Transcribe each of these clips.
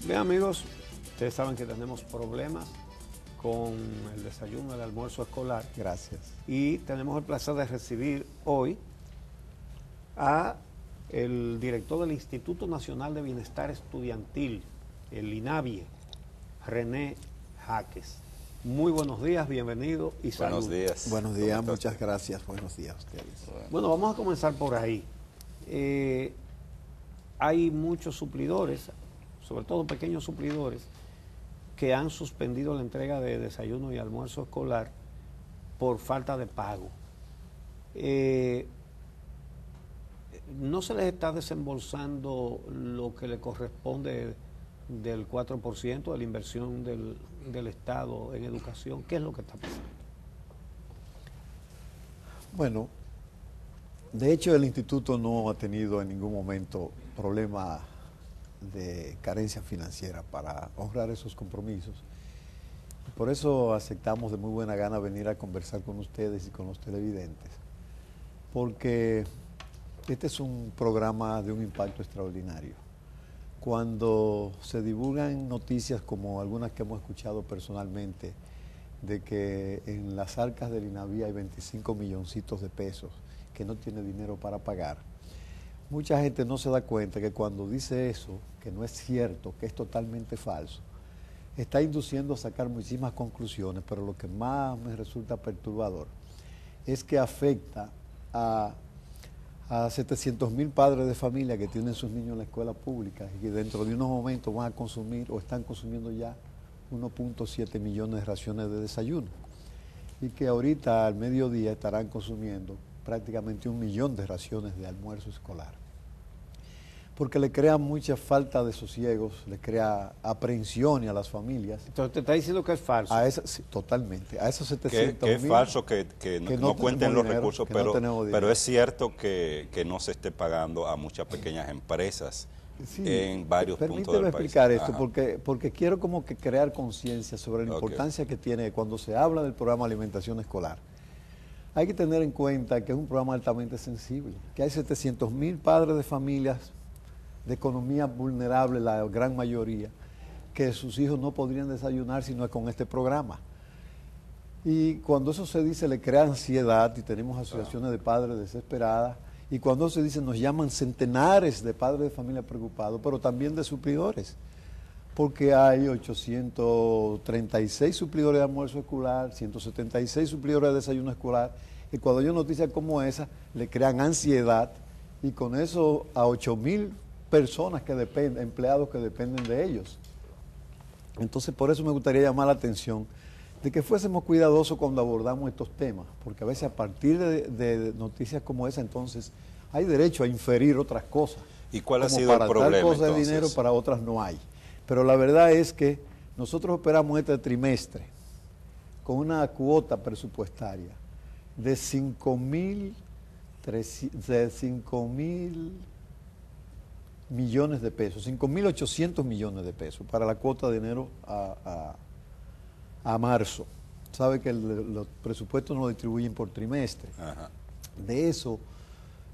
Bien, amigos, ustedes saben que tenemos problemas con el desayuno, el almuerzo escolar. Gracias. Y tenemos el placer de recibir hoy a el director del Instituto Nacional de Bienestar Estudiantil, el INABIE, René Jaques. Muy buenos días, bienvenido y salud. Buenos días. Buenos días, muchas gracias. Buenos días a ustedes. Bueno, vamos a comenzar por ahí. Hay muchos suplidores, sobre todo pequeños suplidores, que han suspendido la entrega de desayuno y almuerzo escolar por falta de pago. No se les está desembolsando lo que le corresponde del 4% de la inversión del Estado en educación. ¿Qué es lo que está pasando? Bueno, de hecho el instituto no ha tenido en ningún momento problema de carencia financiera para honrar esos compromisos. Por eso aceptamos de muy buena gana venir a conversar con ustedes y con los televidentes, porque este es un programa de un impacto extraordinario. Cuando se divulgan noticias como algunas que hemos escuchado personalmente, de que en las arcas del INABIE hay 25 milloncitos de pesos que no tiene dinero para pagar, mucha gente no se da cuenta que cuando dice eso, que no es cierto, que es totalmente falso, está induciendo a sacar muchísimas conclusiones, pero lo que más me resulta perturbador es que afecta a 700.000 padres de familia que tienen sus niños en la escuela pública y que dentro de unos momentos van a consumir o están consumiendo ya 1.7 millones de raciones de desayuno y que ahorita al mediodía estarán consumiendo prácticamente 1 millón de raciones de almuerzo escolar. Porque le crea mucha falta de sosiegos, le crea aprensión a las familias. Entonces te está diciendo que es falso. Sí, totalmente. A esos 700.000. Que es falso que no cuenten los recursos, pero es cierto que no se esté pagando a muchas pequeñas empresas en varios puntos del país. Permíteme explicar esto, porque quiero como que crear conciencia sobre la importancia que tiene cuando se habla del programa de alimentación escolar. Hay que tener en cuenta que es un programa altamente sensible, que hay 700.000 padres de familias de economía vulnerable, la gran mayoría, que sus hijos no podrían desayunar si no es con este programa. Y cuando eso se dice, le crea ansiedad y tenemos asociaciones de padres desesperadas. Y cuando se dice, nos llaman centenares de padres de familia preocupados, pero también de suplidores, porque hay 836 suplidores de almuerzo escolar, 176 suplidores de desayuno escolar, y cuando hay noticias como esa, le crean ansiedad, y con eso a 8.000 personas que dependen, empleados que dependen de ellos. Entonces, por eso me gustaría llamar la atención de que fuésemos cuidadosos cuando abordamos estos temas, porque a veces a partir de noticias como esa, entonces, hay derecho a inferir otras cosas. ¿Y cuál ha sido el problema? Para tal cosa de dinero, para otras no hay. Pero la verdad es que nosotros operamos este trimestre con una cuota presupuestaria de 5.000 millones de pesos, 5.800 millones de pesos para la cuota de enero a marzo. Sabe que los presupuestos no lo distribuyen por trimestre. Ajá. De eso,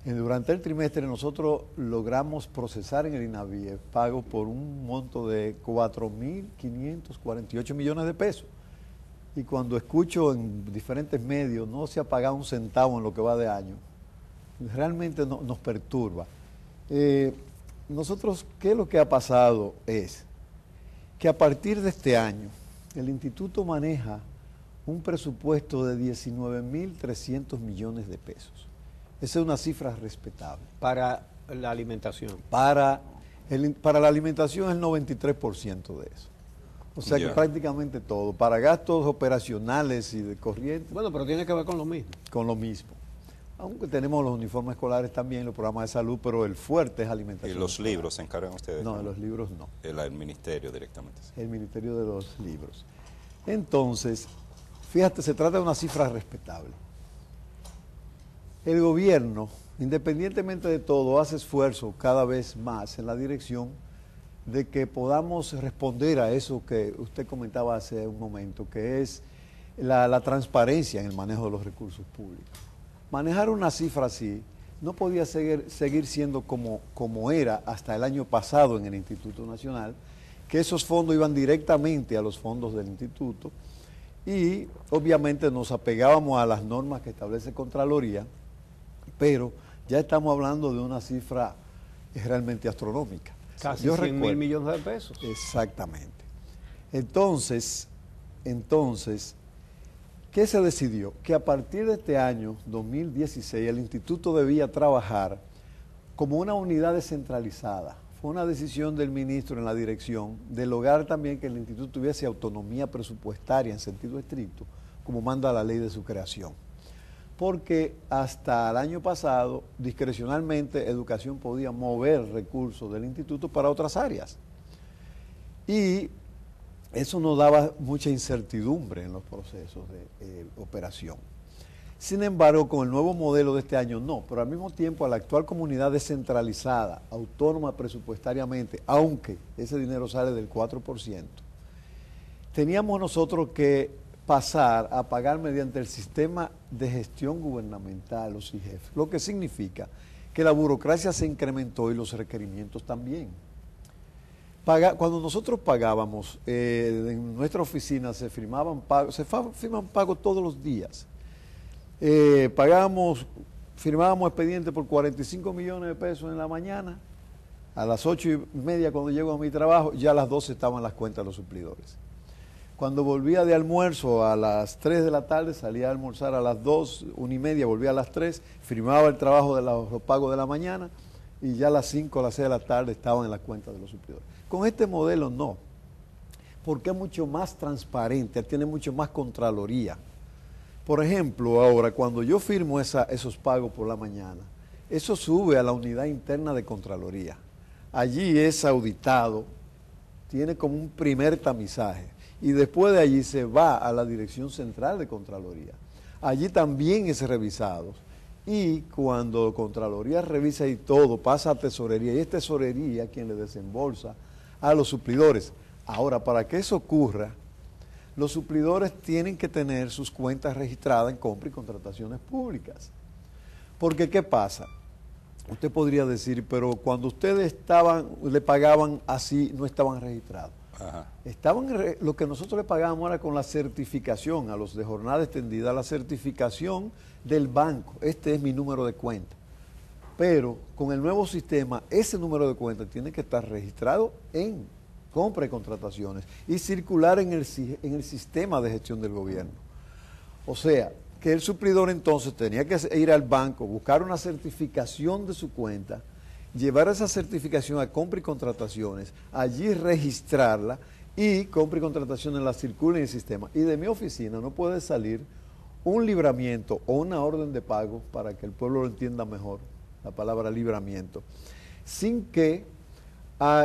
durante el trimestre nosotros logramos procesar en el INABIE pago por un monto de 4.548 millones de pesos. Y cuando escucho en diferentes medios no se ha pagado un centavo en lo que va de año, realmente nos perturba. Nosotros, ¿qué es lo que ha pasado? Es que a partir de este año, el instituto maneja un presupuesto de 19.300 millones de pesos. Esa es una cifra respetable. Para la alimentación. Para la alimentación es el 93% de eso. O sea que prácticamente todo. Para gastos operacionales y de corriente. Bueno, pero tiene que ver con lo mismo. Con lo mismo. Aunque tenemos los uniformes escolares también, los programas de salud, pero el fuerte es alimentación. ¿Y los libros se encargan ustedes? No, los libros no. El ministerio directamente. El Ministerio de los Libros. Entonces, fíjate, se trata de una cifra respetable. El gobierno, independientemente de todo, hace esfuerzo cada vez más en la dirección de que podamos responder a eso que usted comentaba hace un momento, que es la transparencia en el manejo de los recursos públicos. Manejar una cifra así no podía seguir siendo como era hasta el año pasado en el Instituto Nacional, que esos fondos iban directamente a los fondos del instituto y obviamente nos apegábamos a las normas que establece Contraloría, pero ya estamos hablando de una cifra realmente astronómica. Casi 100.000 millones de pesos. Exactamente. Entonces, ¿qué se decidió? Que a partir de este año, 2016, el instituto debía trabajar como una unidad descentralizada. Fue una decisión del ministro en la dirección de lograr también que el instituto tuviese autonomía presupuestaria en sentido estricto, como manda la ley de su creación. Porque hasta el año pasado, discrecionalmente, Educación podía mover recursos del instituto para otras áreas. Y eso nos daba mucha incertidumbre en los procesos de operación. Sin embargo, con el nuevo modelo de este año no, pero al mismo tiempo a la actual comunidad descentralizada, autónoma presupuestariamente, aunque ese dinero sale del 4%, teníamos nosotros que pasar a pagar mediante el sistema de gestión gubernamental, los CIGEF, lo que significa que la burocracia se incrementó y los requerimientos también. Cuando nosotros pagábamos, en nuestra oficina se firmaban pagos todos los días. Firmábamos expediente por 45 millones de pesos en la mañana, a las 8:30 cuando llego a mi trabajo, ya a las 12 estaban las cuentas de los suplidores. Cuando volvía de almuerzo a las 3 de la tarde, salía a almorzar a las 2, 1:30, volvía a las 3, firmaba el trabajo de los pagos de la mañana y ya a las 5 o las 6 de la tarde estaban en las cuentas de los suplidores. Con este modelo no, porque es mucho más transparente, tiene mucho más contraloría. Por ejemplo, ahora cuando yo firmo esos pagos por la mañana, eso sube a la unidad interna de Contraloría. Allí es auditado, tiene como un primer tamizaje y después de allí se va a la Dirección Central de Contraloría. Allí también es revisado y cuando Contraloría revisa y todo, pasa a Tesorería y es Tesorería quien le desembolsa a los suplidores. Ahora, para que eso ocurra, los suplidores tienen que tener sus cuentas registradas en compra y contrataciones públicas. Porque, ¿qué pasa? Usted podría decir, pero cuando ustedes le pagaban así, no estaban registrados. Ajá. Lo que nosotros le pagábamos era con la certificación, a los de jornada extendida, la certificación del banco. Este es mi número de cuenta. Pero con el nuevo sistema, ese número de cuenta tiene que estar registrado en compra y contrataciones y circular en el sistema de gestión del gobierno. O sea, que el suplidor entonces tenía que ir al banco, buscar una certificación de su cuenta, llevar esa certificación a compra y contrataciones, allí registrarla y compra y contrataciones la circula en el sistema. Y de mi oficina no puede salir un libramiento o una orden de pago, para que el pueblo lo entienda mejor, la palabra libramiento, sin que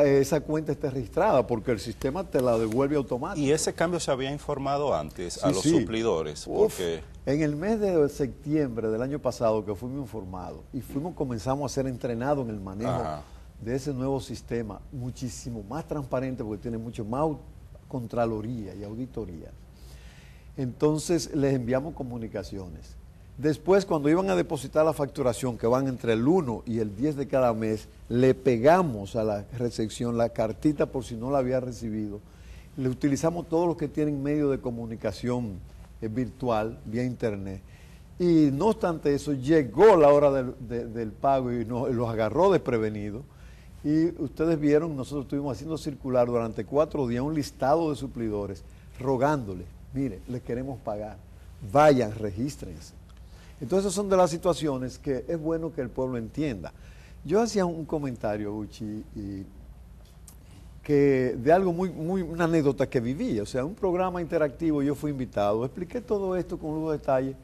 esa cuenta esté registrada, porque el sistema te la devuelve automático. ¿Y ese cambio se había informado antes a los suplidores? Porque en el mes de septiembre del año pasado que fuimos informados y comenzamos a ser entrenados en el manejo de ese nuevo sistema, muchísimo más transparente porque tiene mucho más contraloría y auditoría. Entonces les enviamos comunicaciones. Después, cuando iban a depositar la facturación, que van entre el 1 y el 10 de cada mes, le pegamos a la recepción la cartita por si no la había recibido. Le utilizamos todos los que tienen medio de comunicación virtual, vía internet. Y no obstante eso, llegó la hora del pago y los agarró desprevenidos. Y ustedes vieron, nosotros estuvimos haciendo circular durante 4 días un listado de suplidores, rogándoles, mire, les queremos pagar, vayan, regístrense. Entonces son de las situaciones que es bueno que el pueblo entienda. Yo hacía un comentario, Uchi, de algo una anécdota que viví. O sea, un programa interactivo, yo fui invitado, expliqué todo esto con lujo de detalle.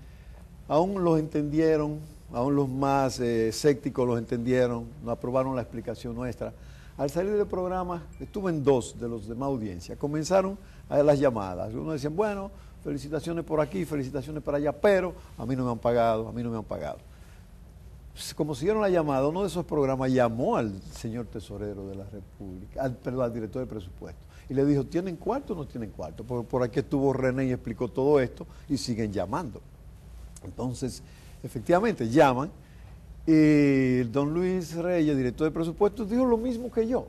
Aún los entendieron, aún los más escépticos los entendieron, nos aprobaron la explicación nuestra. Al salir del programa, estuve en 2 de los demás audiencias. Comenzaron a las llamadas. Uno decían, bueno, felicitaciones por aquí, felicitaciones por allá, pero a mí no me han pagado, a mí no me han pagado. Como siguieron la llamada, uno de esos programas llamó al señor tesorero de la República, al director de presupuesto, y le dijo, ¿tienen cuarto o no tienen cuarto? Por aquí estuvo René y explicó todo esto, y siguen llamando. Entonces, efectivamente, llaman, y don Luis Reyes, director de presupuesto, dijo lo mismo que yo.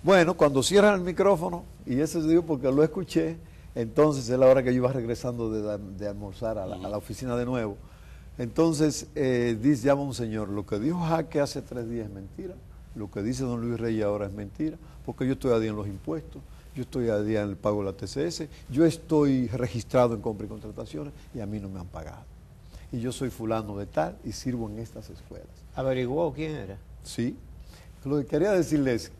Bueno, cuando cierran el micrófono, y eso se dio porque lo escuché, entonces es la hora que yo iba regresando de almorzar a la oficina de nuevo. Entonces, llama un señor, lo que dijo Jaque hace 3 días es mentira, lo que dice don Luis Reyes ahora es mentira, porque yo estoy a día en los impuestos, yo estoy a día en el pago de la TCS, yo estoy registrado en compra y contrataciones y a mí no me han pagado. Y yo soy fulano de tal y sirvo en estas escuelas. ¿Averiguó quién era? Sí. Lo que quería decirles,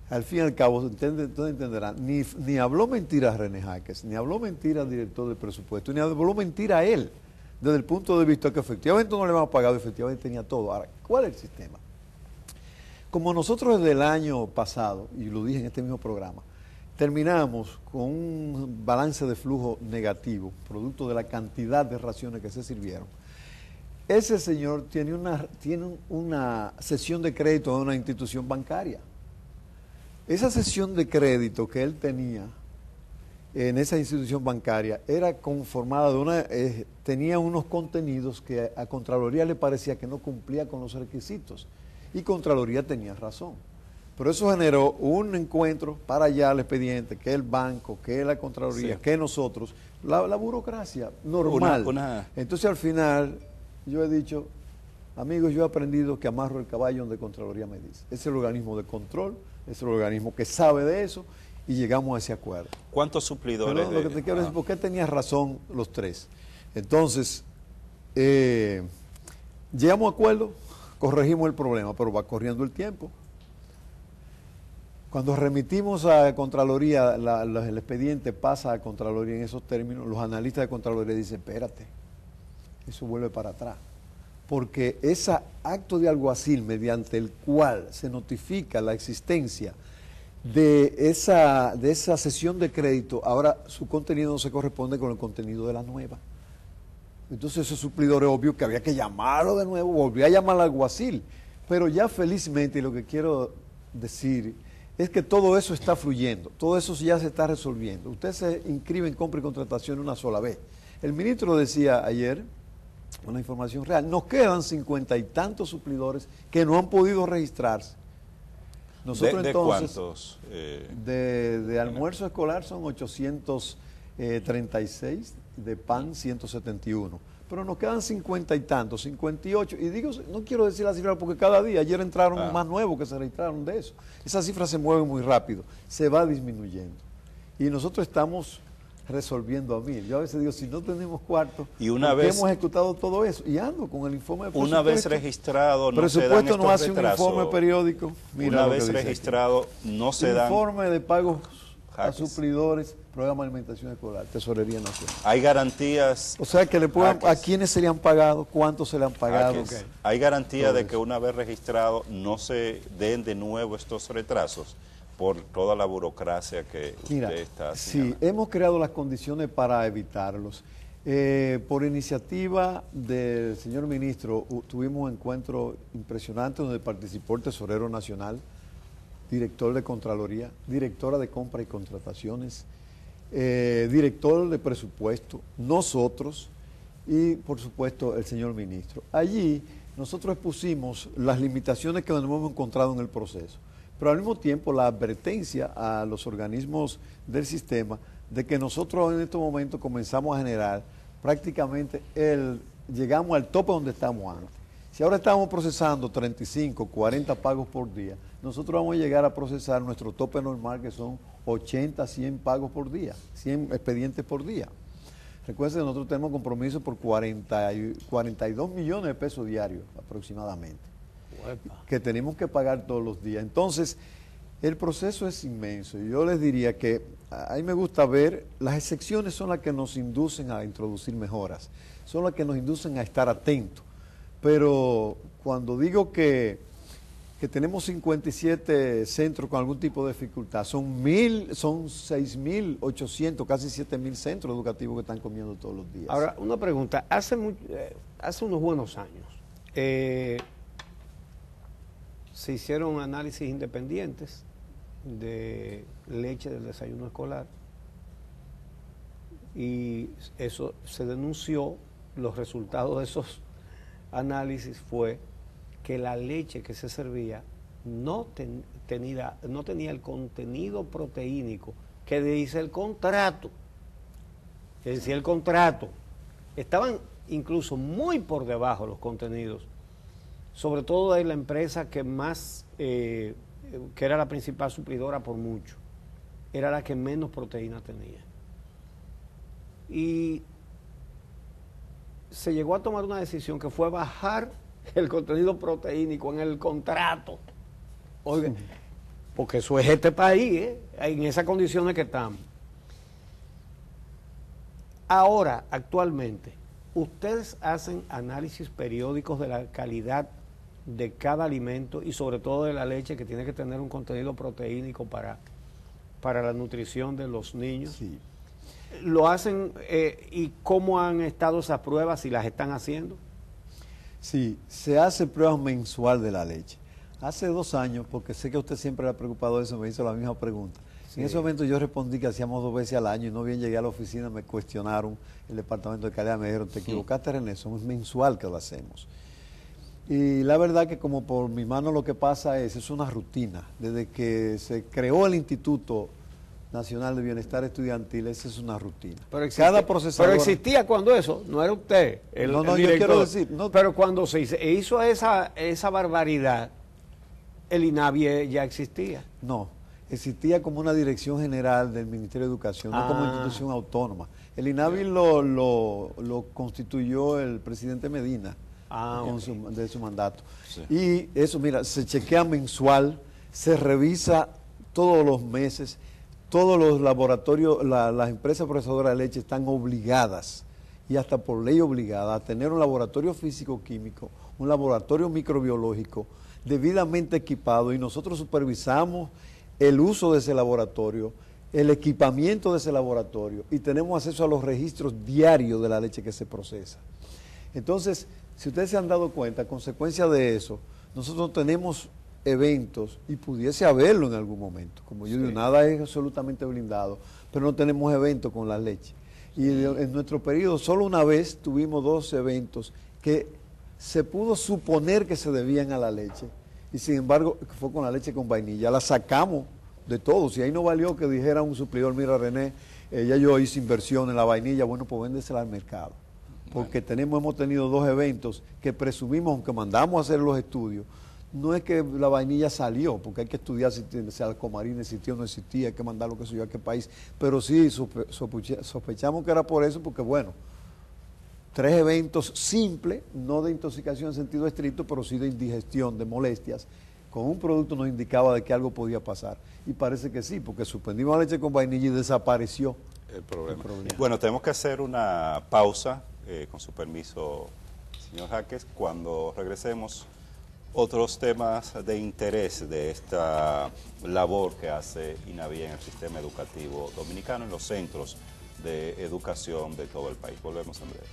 al fin y al cabo, ustedes entenderán, ni habló mentira René Jaques, ni habló mentira al director del presupuesto, ni habló mentira a él, desde el punto de vista que efectivamente no le hemos pagado, efectivamente tenía todo. Ahora, ¿cuál es el sistema? Como nosotros desde el año pasado, y lo dije en este mismo programa, terminamos con un balance de flujo negativo, producto de la cantidad de raciones que se sirvieron. Ese señor tiene una cesión de crédito de una institución bancaria. Esa cesión de crédito que él tenía en esa institución bancaria era conformada tenía unos contenidos que a Contraloría le parecía que no cumplía con los requisitos. Y Contraloría tenía razón. Pero eso generó un encuentro para allá al expediente, que el banco, que la Contraloría, sí, que nosotros, la burocracia normal. Entonces al final yo he dicho, amigos, yo he aprendido que amarro el caballo donde Contraloría me dice. Es el organismo de control, es el organismo que sabe de eso y llegamos a ese acuerdo. ¿Cuántos suplidores? Pero lo que te quiero decir, ¿por qué tenías razón los 3? Entonces, llegamos a acuerdo, corregimos el problema, pero va corriendo el tiempo. Cuando remitimos a Contraloría, el expediente pasa a Contraloría en esos términos, los analistas de Contraloría dicen, espérate, eso vuelve para atrás. Porque ese acto de alguacil mediante el cual se notifica la existencia de esa cesión de crédito, ahora su contenido no se corresponde con el contenido de la nueva. Entonces ese suplidor es obvio que había que llamarlo de nuevo, volví a llamar al alguacil. Pero ya felizmente, y lo que quiero decir es que todo eso está fluyendo, todo eso ya se está resolviendo. Usted se inscribe en compra y contratación una sola vez. El ministro decía ayer, una información real, nos quedan 50 y tantos suplidores que no han podido registrarse. Nosotros ¿De cuántos? De almuerzo escolar son 836, de pan 171. Pero nos quedan 50 y tantos, 58. Y digo, no quiero decir la cifra porque cada día, ayer entraron más nuevos que se registraron de eso. Esa cifra se mueve muy rápido, se va disminuyendo. Y nosotros estamos resolviendo a 1000. Yo a veces digo, si no tenemos cuarto, y una vez hemos ejecutado todo eso. Y ando con el informe de presupuesto. Una vez registrado, no se dan estos no hace retrasos. Un informe periódico. Mira, una vez registrado, no se dan. Informe de pagos a suplidores, programa de alimentación escolar, Tesorería Nacional. ¿Hay garantías? O sea, que le puedan, ¿a quiénes se le han pagado? ¿Cuántos se le han pagado? Okay. ¿Hay garantía de que una vez registrado no se den de nuevo estos retrasos por toda la burocracia que usted está haciendo? Sí, hemos creado las condiciones para evitarlos. Por iniciativa del señor ministro, tuvimos un encuentro impresionante donde participó el Tesorero Nacional, director de Contraloría, directora de Compra y Contrataciones, director de Presupuesto, nosotros y, por supuesto, el señor ministro. Allí nosotros expusimos las limitaciones que nos hemos encontrado en el proceso, pero al mismo tiempo la advertencia a los organismos del sistema de que nosotros en estos momentos comenzamos a generar prácticamente llegamos al tope donde estamos antes. Si ahora estamos procesando 35, 40 pagos por día, nosotros vamos a llegar a procesar nuestro tope normal, que son 80, 100 pagos por día, 100 expedientes por día. Recuerden que nosotros tenemos compromiso por 42 millones de pesos diarios aproximadamente, que tenemos que pagar todos los días. Entonces, el proceso es inmenso. Yo les diría que a mí me gusta ver, las excepciones son las que nos inducen a introducir mejoras, son las que nos inducen a estar atentos. Pero cuando digo que tenemos 57 centros con algún tipo de dificultad, son 6.800, casi 7.000 centros educativos que están comiendo todos los días. Ahora, una pregunta. Hace unos buenos años se hicieron análisis independientes de leche del desayuno escolar y eso se denunció. Los resultados de esos análisis fue que la leche que se servía no tenía el contenido proteínico que dice el contrato. Que decía el contrato. Estaban incluso muy por debajo los contenidos, sobre todo de la empresa que más, que era la principal suplidora por mucho, era la que menos proteína tenía. Y se llegó a tomar una decisión que fue bajar el contenido proteínico en el contrato. Oiga, porque eso es este país, en esas condiciones que estamos. Ahora, actualmente, ustedes hacen análisis periódicos de la calidad de cada alimento y sobre todo de la leche, que tiene que tener un contenido proteínico para la nutrición de los niños. Sí. ¿Lo hacen y cómo han estado esas pruebas, si las están haciendo? Sí, se hace pruebas mensual de la leche. Hace 2 años, porque sé que usted siempre le ha preocupado eso, me hizo la misma pregunta. Sí. En ese momento yo respondí que hacíamos 2 veces al año y no bien llegué a la oficina, me cuestionaron el departamento de calidad, me dijeron, te equivocaste, René, somos mensual que lo hacemos. Y la verdad que como por mi mano lo que pasa es una rutina. Desde que se creó el Instituto Nacional de Bienestar Estudiantil, esa es una rutina. Pero existía cuando eso, no era usted el yo director. Quiero decir, no, pero cuando se hizo esa barbaridad, el INAVIE ya existía. No, existía como una dirección general del Ministerio de Educación, no como institución autónoma. El INAVIE lo constituyó el presidente Medina de su mandato. Sí. Y eso, mira, se chequea mensual, se revisa todos los meses. Todos los laboratorios, las empresas procesadoras de leche están obligadas, y hasta por ley obligadas, a tener un laboratorio físico-químico, un laboratorio microbiológico debidamente equipado, y nosotros supervisamos el uso de ese laboratorio, el equipamiento de ese laboratorio, y tenemos acceso a los registros diarios de la leche que se procesa. Entonces, si ustedes se han dado cuenta, a consecuencia de eso, nosotros tenemos eventos, y pudiese haberlo en algún momento, como yo digo, nada es absolutamente blindado, pero no tenemos eventos con la leche. Y en nuestro periodo solo una vez tuvimos 2 eventos que se pudo suponer que se debían a la leche, y sin embargo fue con la leche con vainilla. La sacamos de todos, y ahí no valió que dijera un suplidor, mira René, ya yo hice inversión en la vainilla, bueno, pues véndesela al mercado, porque hemos tenido 2 eventos que presumimos, aunque mandamos a hacer los estudios, no es que la vainilla salió, porque hay que estudiar si el Comarín existía o no existía, hay que mandarlo que sé yo a qué país, pero sí sospechamos que era por eso, porque bueno, 3 eventos simples, no de intoxicación en sentido estricto, pero sí de indigestión, de molestias, con un producto nos indicaba de que algo podía pasar, y parece que sí, porque suspendimos la leche con vainilla y desapareció el problema. Bueno, tenemos que hacer una pausa, con su permiso, señor Jaques. Cuando regresemos, otros temas de interés de esta labor que hace INAVIE en el sistema educativo dominicano, en los centros de educación de todo el país. Volvemos en breve.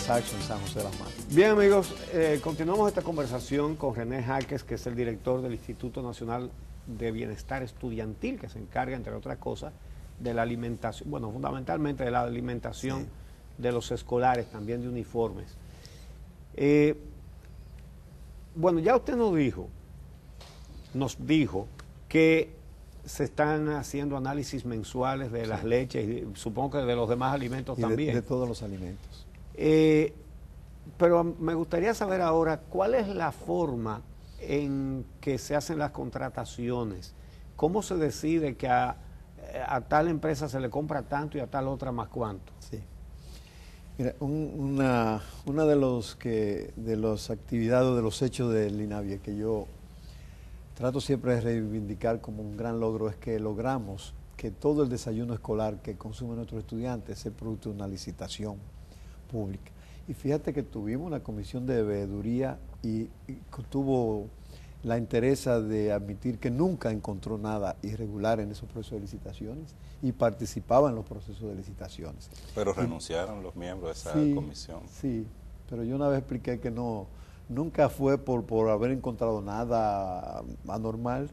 Saxo en San José de las Matas. Bien, amigos, continuamos esta conversación con René Jaques, que es el director del Instituto Nacional de Bienestar Estudiantil, que se encarga, entre otras cosas, de la alimentación, bueno, fundamentalmente de la alimentación de los escolares, también de uniformes. Bueno, ya usted nos dijo que se están haciendo análisis mensuales de las leches y supongo que de los demás alimentos también. De todos los alimentos. Pero me gustaría saber ahora cuál es la forma en que se hacen las contrataciones. ¿Cómo se decide que a tal empresa se le compra tanto y a tal otra más cuánto? Sí. Mira, una de las actividades, de los hechos del INAVIE que yo trato siempre de reivindicar como un gran logro es que logramos que todo el desayuno escolar que consumen nuestros estudiantes sea producto de una licitación pública. Y fíjate que tuvimos una comisión de veeduría y tuvo la entereza de admitir que nunca encontró nada irregular en esos procesos de licitaciones y participaba en los procesos de licitaciones. Pero renunciaron los miembros de esa comisión. Sí, pero yo una vez expliqué que nunca fue por haber encontrado nada anormal,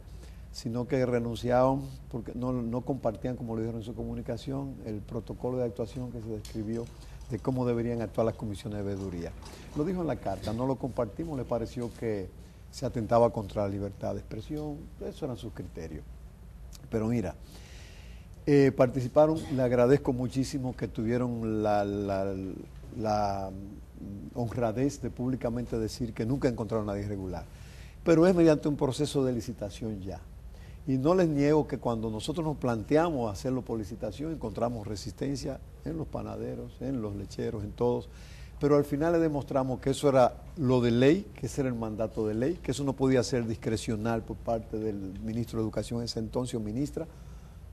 sino que renunciaron porque no compartían, como lo dijeron en su comunicación, el protocolo de actuación que se describió de cómo deberían actuar las comisiones de veeduría. Lo dijo en la carta, no lo compartimos, le pareció que se atentaba contra la libertad de expresión, esos eran sus criterios. Pero mira, participaron, le agradezco muchísimo que tuvieron la honradez de públicamente decir que nunca encontraron nada irregular, pero es mediante un proceso de licitación ya. Y no les niego que cuando nosotros nos planteamos hacerlo por licitación, encontramos resistencia en los panaderos, en los lecheros, en todos, pero al final le demostramos que eso era lo de ley, que ese era el mandato de ley, que eso no podía ser discrecional por parte del ministro de Educación en ese entonces o ministra,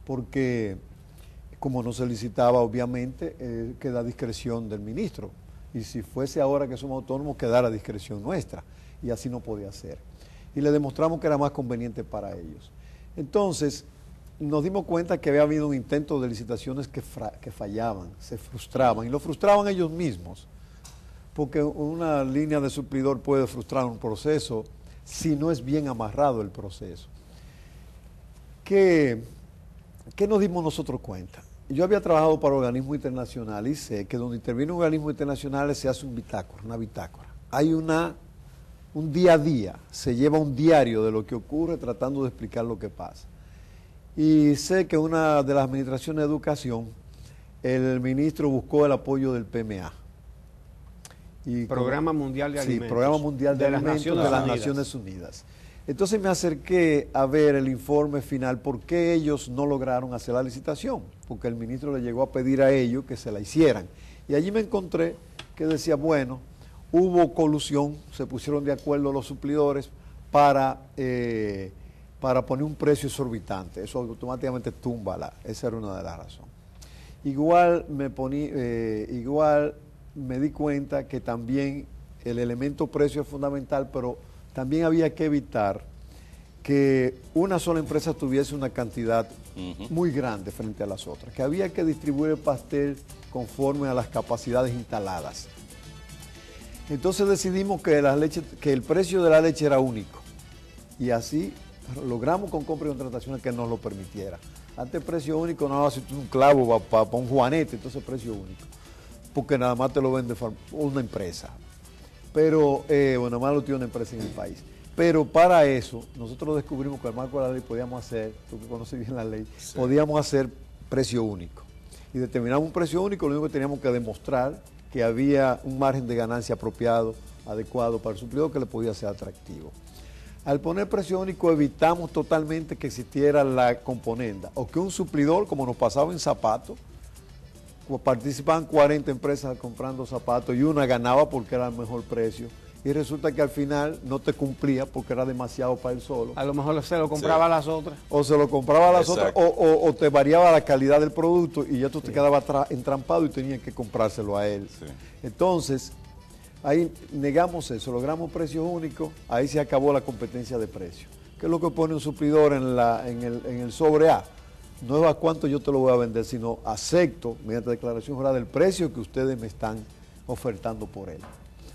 porque como no se licitaba, obviamente, queda a discreción del ministro. Y si fuese ahora que somos autónomos, quedara a discreción nuestra. Y así no podía ser. Y le demostramos que era más conveniente para ellos. Entonces, nos dimos cuenta que había habido un intento de licitaciones que fallaban, se frustraban, y lo frustraban ellos mismos. Porque una línea de suplidor puede frustrar un proceso si no es bien amarrado el proceso. ¿Qué nos dimos nosotros cuenta? Yo había trabajado para organismos internacionales y sé que donde intervienen organismos internacionales se hace una bitácora. Hay un día a día, se lleva un diario de lo que ocurre tratando de explicar lo que pasa. Y sé que una de las administraciones de educación, el ministro buscó el apoyo del PMA. Programa Mundial de Alimentos. Sí, Programa Mundial de Alimentos de las Naciones Unidas. Entonces me acerqué a ver el informe final, por qué ellos no lograron hacer la licitación, porque el ministro le llegó a pedir a ellos que se la hicieran. Y allí me encontré que decía, bueno, hubo colusión, se pusieron de acuerdo los suplidores para poner un precio exorbitante. Eso automáticamente tumba esa era una de las razones. Igual me di cuenta que también el elemento precio es fundamental, pero también había que evitar que una sola empresa tuviese una cantidad muy grande frente a las otras, que había que distribuir el pastel conforme a las capacidades instaladas. Entonces decidimos que el precio de la leche era único y así logramos con compra y contrataciones que nos lo permitiera. Antes precio único, no si tú un clavo para un juanete, entonces precio único, porque nada más te lo vende una empresa. Pero, nada más lo tiene una empresa en el país. Pero para eso, nosotros descubrimos que al marco de la ley podíamos hacer, tú que conoces bien la ley, sí, podíamos hacer precio único. Y determinamos un precio único, lo único que teníamos que demostrar que había un margen de ganancia apropiado, adecuado para el suplidor que le podía ser atractivo. Al poner precio único evitamos totalmente que existiera la componenda o que un suplidor, como nos pasaba en zapatos, participaban 40 empresas comprando zapatos y una ganaba porque era el mejor precio y resulta que al final no te cumplía porque era demasiado para él solo. A lo mejor se lo compraba a las otras. O se lo compraba a las otras o te variaba la calidad del producto y ya tú te quedabas entrampado y tenías que comprárselo a él. Sí. Entonces, ahí negamos eso, logramos precios únicos, ahí se acabó la competencia de precios. ¿Qué es lo que pone un suplidor en el sobre A? No es a cuánto yo te lo voy a vender, sino acepto, mediante declaración jurada, el precio que ustedes me están ofertando por él.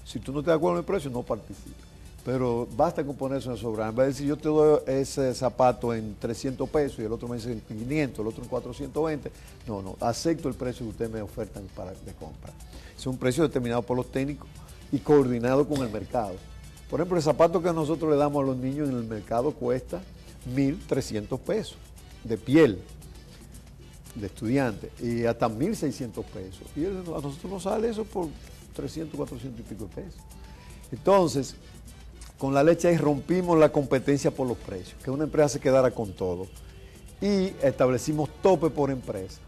Si tú no te das acuerdo con el precio, no participas. Pero basta con poner eso en el sobrante. En vez de decir, yo te doy ese zapato en 300 pesos y el otro me dice en 500, el otro en 420. No, acepto el precio que ustedes me ofertan de compra. Es un precio determinado por los técnicos y coordinado con el mercado. Por ejemplo, el zapato que nosotros le damos a los niños en el mercado cuesta 1.300 pesos de piel de estudiante y hasta 1.600 pesos. Y a nosotros nos sale eso por 300, 400 y pico de pesos. Entonces, con la leche ahí rompimos la competencia por los precios, que una empresa se quedara con todo. Y establecimos tope por empresa.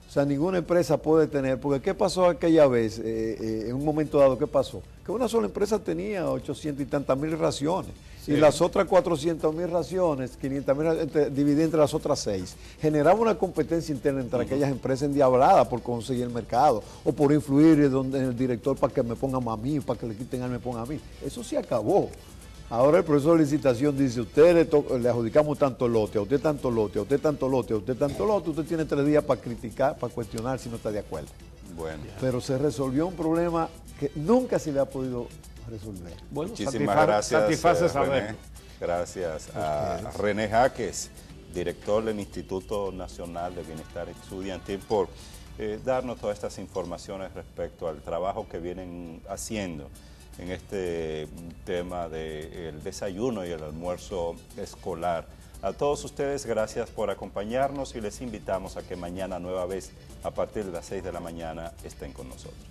O sea, ninguna empresa puede tener, porque ¿qué pasó aquella vez? En un momento dado, ¿qué pasó? Que una sola empresa tenía 800 y tantas mil raciones. Sí. Y las otras 400.000 raciones, 500.000 divididas entre las otras 6. Generaba una competencia interna entre aquellas empresas endiabladas por conseguir el mercado o por influir en el director para que me pongan a mí, para que le quiten a él, me pongan a mí. Eso se acabó. Ahora el proceso de licitación dice, usted le adjudicamos tanto lote, a usted tanto lote, a usted tanto lote, a usted tanto lote, usted tiene 3 días para criticar, para cuestionar si no está de acuerdo. Bueno. Pero se resolvió un problema que nunca se le ha podido resolver. Bueno, muchísimas gracias, René. Gracias a René Jaques, director del Instituto Nacional de Bienestar Estudiantil, por darnos todas estas informaciones respecto al trabajo que vienen haciendo en este tema del desayuno y el almuerzo escolar. A todos ustedes, gracias por acompañarnos y les invitamos a que mañana nueva vez, a partir de las 6 de la mañana, estén con nosotros.